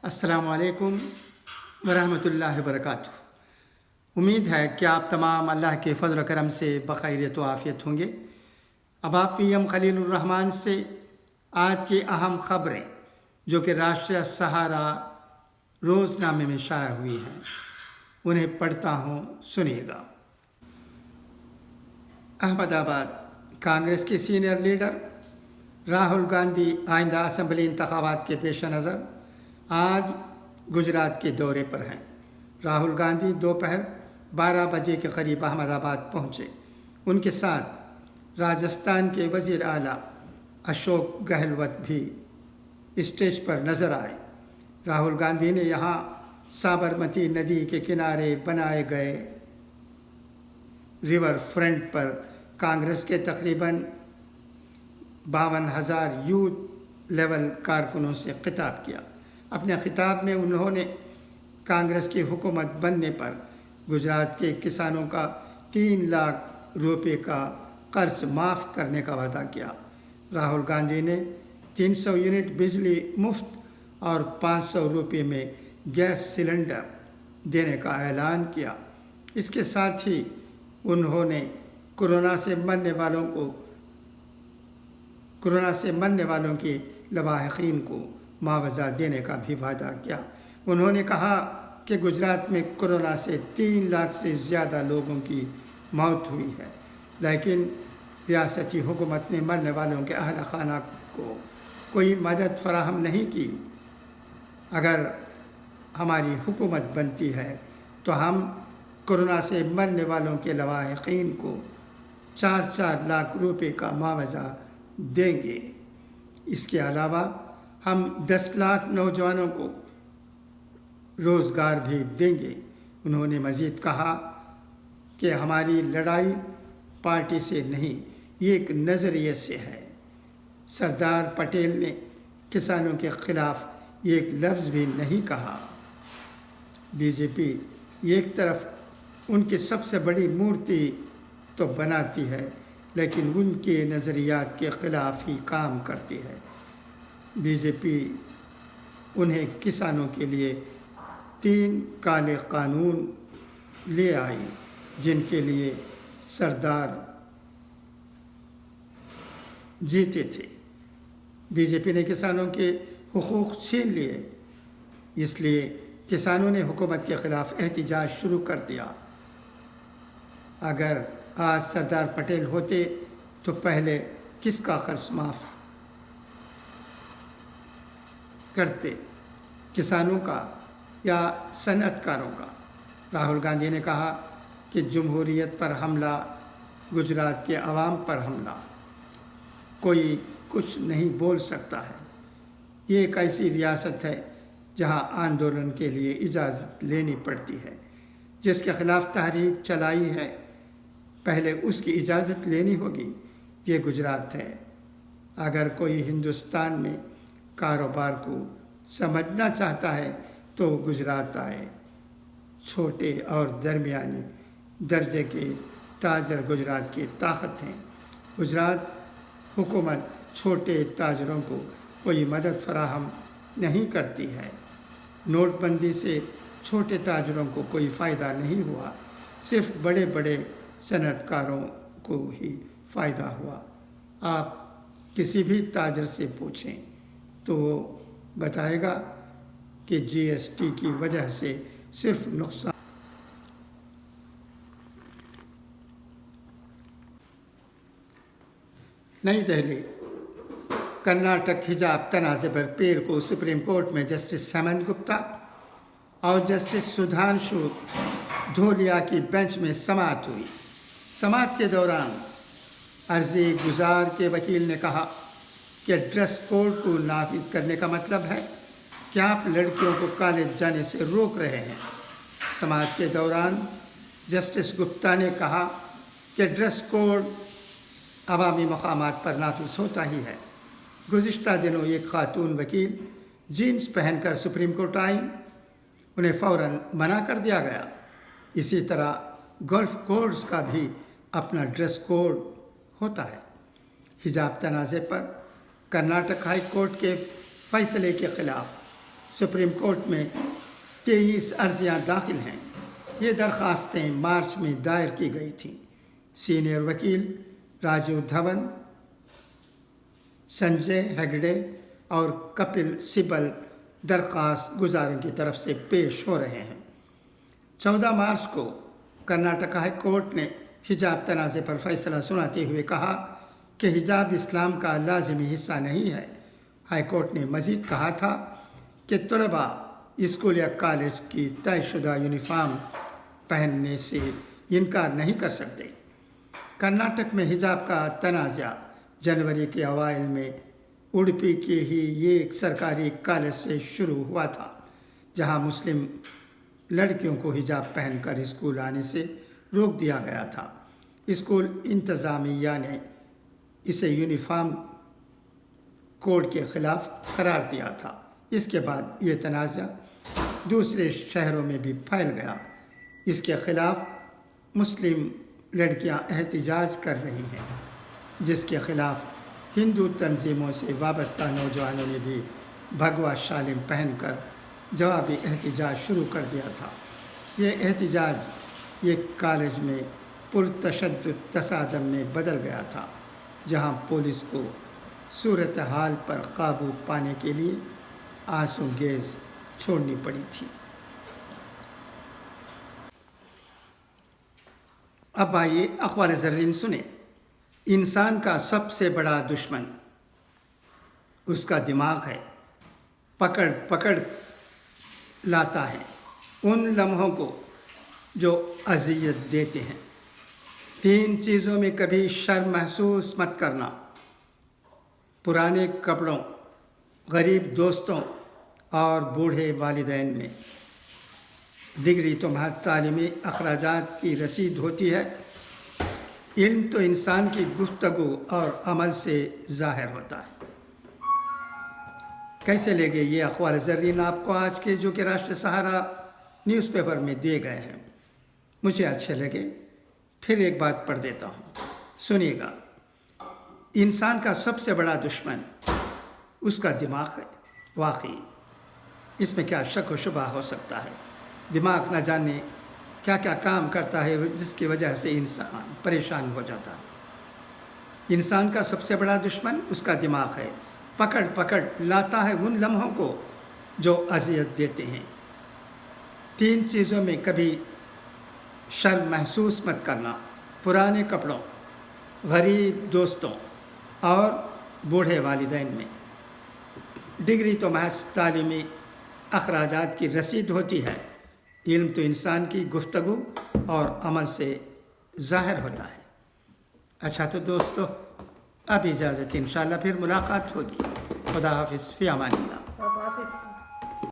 अस्सलाम वालेकुम वरहमतुल्लाहि वबरकातुह। उम्मीद है कि आप तमाम अल्लाह के फ़ज़ल करम से बख़ैरियत व आफ़ियत होंगे। अब आप वीएम खलीलुर्रहमान से आज की अहम ख़बरें जो कि राष्ट्रीय सहारा रोज़नामे में शाया हुई हैं उन्हें पढ़ता हूँ, सुनिएगा। अहमदाबाद कांग्रेस के सीनियर लीडर राहुल गांधी आइंदा असम्बली इंतखाबात के पेश नज़र आज गुजरात के दौरे पर हैं। राहुल गांधी दोपहर 12 बजे के करीब अहमदाबाद पहुँचे। उनके साथ राजस्थान के वज़ीर आला अशोक गहलोत भी स्टेज पर नज़र आए। राहुल गांधी ने यहाँ साबरमती नदी के किनारे बनाए गए रिवर फ्रंट पर कांग्रेस के तकरीबन 52,000 यूथ लेवल कारकुनों से खिताब किया। अपने खिताब में उन्होंने कांग्रेस की हुकूमत बनने पर गुजरात के किसानों का 3 लाख रुपए का कर्ज माफ़ करने का वादा किया। राहुल गांधी ने 300 यूनिट बिजली मुफ्त और 500 रुपये में गैस सिलेंडर देने का ऐलान किया। इसके साथ ही उन्होंने कोरोना से मरने वालों के लवाहिकीन को मुआवजा देने का भी वादा किया। उन्होंने कहा कि गुजरात में कोरोना से 3 लाख से ज़्यादा लोगों की मौत हुई है, लेकिन रियासती हुकूमत ने मरने वालों के अहल खाना को कोई मदद फराहम नहीं की। अगर हमारी हुकूमत बनती है तो हम कोरोना से मरने वालों के लवाहिकीन को 4-4 लाख रुपए का मुआवजा देंगे। इसके अलावा हम 10 लाख नौजवानों को रोज़गार भी देंगे। उन्होंने मज़ीद कहा कि हमारी लड़ाई पार्टी से नहीं, ये एक नज़रिए से है। सरदार पटेल ने किसानों के ख़िलाफ़ एक लफ्ज़ भी नहीं कहा। बीजेपी एक तरफ उनकी सबसे बड़ी मूर्ति तो बनाती है, लेकिन उनके नज़रियात के ख़िलाफ़ ही काम करती है। बीजेपी उन्हें किसानों के लिए 3 काले कानून ले आई, जिनके लिए सरदार जीते थे। बीजेपी ने किसानों के हुकूक छीन लिए, इसलिए किसानों ने हुकूमत के ख़िलाफ़ एहतिजाज शुरू कर दिया। अगर आज सरदार पटेल होते तो पहले किसका कर्ज माफ़ करते, किसानों का या सनअतकारों का? राहुल गांधी ने कहा कि जमहूरियत पर हमला, गुजरात के अवाम पर हमला, कोई कुछ नहीं बोल सकता है। ये एक ऐसी रियासत है जहां आंदोलन के लिए इजाज़त लेनी पड़ती है। जिसके ख़िलाफ़ तहरीक चलाई है, पहले उसकी इजाज़त लेनी होगी। ये गुजरात है। अगर कोई हिंदुस्तान में कारोबार को समझना चाहता है तो गुजरात आए। छोटे और दरमियानी दर्जे के ताजर गुजरात की ताकत हैं। गुजरात हुकूमत छोटे ताजरों को कोई मदद फराहम नहीं करती है। नोटबंदी से छोटे ताजरों को कोई फ़ायदा नहीं हुआ, सिर्फ बड़े बड़े सनअतकारों को ही फ़ायदा हुआ। आप किसी भी ताजर से पूछें तो वो बताएगा कि जीएसटी की वजह से सिर्फ नुकसान। नई दिल्ली कर्नाटक हिजाब तनाज़े पर पीर को सुप्रीम कोर्ट में जस्टिस हेमंत गुप्ता और जस्टिस सुधांशु धूलिया की बेंच में समाअत हुई। समाअत के दौरान अर्जी गुजार के वकील ने कहा कि ड्रेस कोड को नाफिज करने का मतलब है कि आप लड़कियों को कॉलेज जाने से रोक रहे हैं। समाअत के दौरान जस्टिस गुप्ता ने कहा कि ड्रेस कोड अवामी मकामात पर नाफिज होता ही है। गुज़िश्ता दिनों एक खातून वकील जीन्स पहनकर सुप्रीम कोर्ट आई, उन्हें फ़ौरन मना कर दिया गया। इसी तरह गोल्फ कोर्स का भी अपना ड्रेस कोड होता है। हिजाब तनाज़े पर कर्नाटक हाई कोर्ट के फ़ैसले के ख़िलाफ़ سپریم کورٹ میں 23 عرضیاں داخل ہیں۔ یہ درخواستیں مارچ میں دائر کی گئی تھیں۔ سینئر وکیل راجیو دھون، سنجے ہیگڑے اور کپل سبل درخواست گزاروں کی طرف سے پیش ہو رہے ہیں۔ 14 مارچ کو کرناٹک ہائی کورٹ نے حجاب تنازع پر فیصلہ سناتے ہوئے کہا کہ حجاب اسلام کا لازمی حصہ نہیں ہے۔ ہائی کورٹ نے مزید کہا تھا کہ طلباء اسکول یا کالج کی طے شدہ یونیفارم پہننے سے انکار نہیں کر سکتے۔ کرناٹک میں حجاب کا تنازع جنوری کے اوائل میں اڈپی کے ہی ایک سرکاری کالج سے شروع ہوا تھا، جہاں مسلم لڑکیوں کو حجاب پہن کر اسکول آنے سے روک دیا گیا تھا۔ اسکول انتظامیہ نے اسے یونیفارم کوڈ کے خلاف قرار دیا تھا۔ اس کے بعد یہ تنازع دوسرے شہروں میں بھی پھیل گیا۔ اس کے خلاف مسلم لڑکیاں احتجاج کر رہی ہیں، جس کے خلاف ہندو تنظیموں سے وابستہ نوجوانوں نے بھی بھگوا شالم پہن کر جوابی احتجاج شروع کر دیا تھا۔ یہ احتجاج ایک کالج میں پرتشدد تصادم میں بدل گیا تھا، جہاں پولیس کو صورتحال پر قابو پانے کے لیے آنسو گیس چھوڑنی پڑی تھی۔ اب آئیے اخبار زرین سنیں۔ انسان کا سب سے بڑا دشمن اس کا دماغ ہے، پکڑ پکڑ لاتا ہے ان لمحوں کو جو اذیت دیتے ہیں۔ 3 چیزوں میں کبھی شرم محسوس مت کرنا: پرانے کپڑوں، غریب دوستوں اور بوڑھے والدین میں۔ ڈگری تمہارے تعلیمی اخراجات کی رسید ہوتی ہے۔ علم تو انسان کی گفتگو اور عمل سے ظاہر ہوتا ہے۔ کیسے لگے یہ اخبار زرین آپ کو آج کے، جو کہ راشٹریہ سہارا نیوز پیپر میں دیے گئے ہیں؟ مجھے اچھے لگے۔ پھر ایک بات پڑھ دیتا ہوں، سنیے گا۔ انسان کا سب سے بڑا دشمن اس کا دماغ ہے۔ واقعی اس میں کیا شک و شبہ ہو سکتا ہے؟ دماغ نہ جانے کیا کیا کام کرتا ہے، جس کی وجہ سے انسان پریشان ہو جاتا ہے۔ انسان کا سب سے بڑا دشمن اس کا دماغ ہے، پکڑ پکڑ لاتا ہے ان لمحوں کو جو اذیت دیتے ہیں۔ 3 چیزوں میں کبھی شرم محسوس مت کرنا: پرانے کپڑوں، غریب دوستوں اور بوڑھے والدین میں۔ ڈگری تو محض تعلیمی اخراجات کی رسید ہوتی ہے۔ علم تو انسان کی گفتگو اور عمل سے ظاہر ہوتا ہے۔ اچھا تو دوستو، اب اجازت، انشاءاللہ پھر ملاقات ہوگی۔ خدا حافظ، فی امان اللہ۔